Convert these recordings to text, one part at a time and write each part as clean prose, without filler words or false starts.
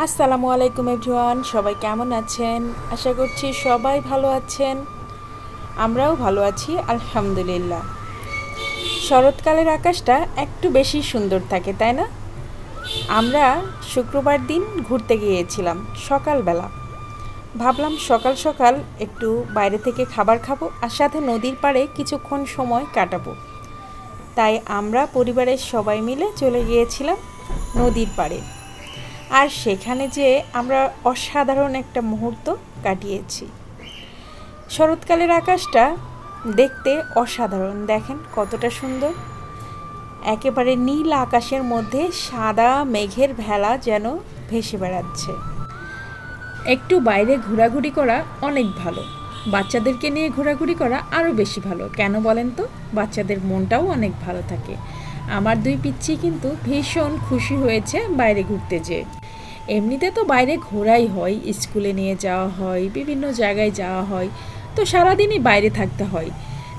আসসালামু আলাইকুম এভরিওয়ান, সবাই কেমন আছেন? আশা করছি সবাই ভালো আছেন। আমরাও ভালো আছি আলহামদুলিল্লাহ। শরৎকালের আকাশটা একটু বেশি সুন্দর থাকে, তাই না? আমরা শুক্রবার দিন ঘুরতে গিয়েছিলাম সকালবেলা। ভাবলাম সকাল সকাল একটু বাইরে থেকে খাবার খাবো আর সাথে নদীর পাড়ে কিছুক্ষণ সময় কাটাবো। তাই আমরা পরিবারের সবাই মিলে চলে গিয়েছিলাম নদীর পাড়ে। আর সেখানে যে আমরা অসাধারণ একটা মুহূর্ত কাটিয়েছি। শরৎকালের আকাশটা দেখতে অসাধারণ, দেখেন কতটা সুন্দর। একেবারে নীল আকাশের মধ্যে সাদা মেঘের ভেলা যেন ভেসে বেড়াচ্ছে। একটু বাইরে ঘোরাঘুরি করা অনেক ভালো, বাচ্চাদেরকে নিয়ে ঘোরাঘুরি করা আরও বেশি ভালো। কেন বলেন তো? বাচ্চাদের মনটাও অনেক ভালো থাকে। আমার দুই পিচ্চি কিন্তু ভীষণ খুশি হয়েছে বাইরে ঘুরতে যেয়ে। এমনিতে তো বাইরে ঘোরাই হয়, স্কুলে নিয়ে যাওয়া হয়, বিভিন্ন জায়গায় যাওয়া হয়, তো সারাদিনই বাইরে থাকতে হয়।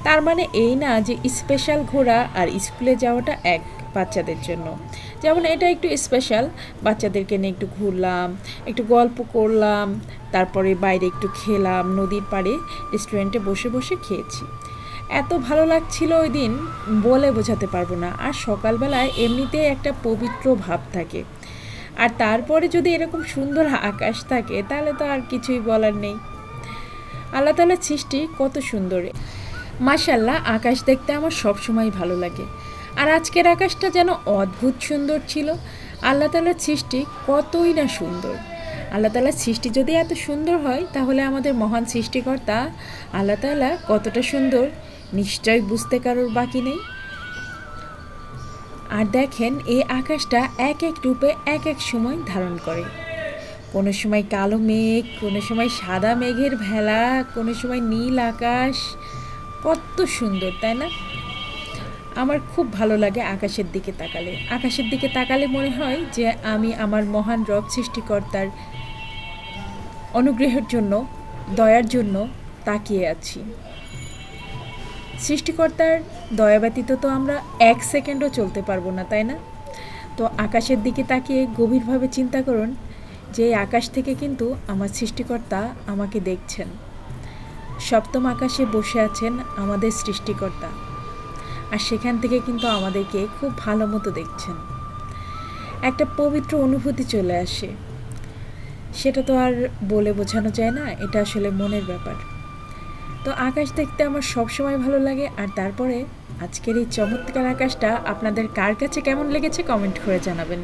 তার মানে এই না যে স্পেশাল ঘোরা আর স্কুলে যাওয়াটা এক বাচ্চাদের জন্য। যেমন এটা একটু স্পেশাল, বাচ্চাদেরকে নিয়ে একটু ঘুরলাম, একটু গল্প করলাম, তারপরে বাইরে একটু খেলাম, নদীর পাড়ে রেস্টুরেন্টে বসে বসে খেয়েছি। এত ভালো লাগছিল ওই দিন, বলে বোঝাতে পারবো না। আর সকালবেলায় এমনিতেই একটা পবিত্র ভাব থাকে, আর তারপরে যদি এরকম সুন্দর আকাশ থাকে তাহলে তো আর কিছুই বলার নেই। আল্লাহ তাআলার সৃষ্টি কত সুন্দর, মাশাআল্লাহ। আকাশ দেখতে আমার সবসময় ভালো লাগে, আর আজকের আকাশটা যেন অদ্ভুত সুন্দর ছিল। আল্লাহ তাআলার সৃষ্টি কতই না সুন্দর। আল্লাহ তাআলার সৃষ্টি যদি এত সুন্দর হয় তাহলে আমাদের মহান সৃষ্টিকর্তা আল্লাহ তাআলা কতটা সুন্দর নিশ্চয় বুঝতে কারোর বাকি নেই। আর দেখেন এই আকাশটা এক এক রূপে এক এক সময় ধারণ করে। কোনো সময় কালো মেঘ, কোনো সময় সাদা মেঘের ভেলা, কোনো সময় নীল আকাশ। কত সুন্দর, তাই না? আমার খুব ভালো লাগে আকাশের দিকে তাকালে। আকাশের দিকে তাকালে মনে হয় যে আমি আমার মহান রব সৃষ্টিকর্তার অনুগ্রহের জন্য, দয়ার জন্য তাকিয়ে আছি। সৃষ্টিকর্তার দয়া ব্যতীত তো আমরা এক সেকেন্ডও চলতে পারবো না, তাই না? তো আকাশের দিকে তাকিয়ে গভীরভাবে চিন্তা করুন যে আকাশ থেকে কিন্তু আমার সৃষ্টিকর্তা আমাকে দেখছেন। সপ্তম আকাশে বসে আছেন আমাদের সৃষ্টিকর্তা, আর সেখান থেকে কিন্তু আমাদেরকে খুব ভালো মতো দেখছেন। একটা পবিত্র অনুভূতি চলে আসে, সেটা তো আর বলে বোঝানো যায় না, এটা আসলে মনের ব্যাপার। তো আকাশ দেখতে আমার সবসময় ভালো লাগে। আর তারপরে আজকের এই চমৎকার আকাশটা আপনাদের কার কাছে কেমন লেগেছে কমেন্ট করে জানাবেন।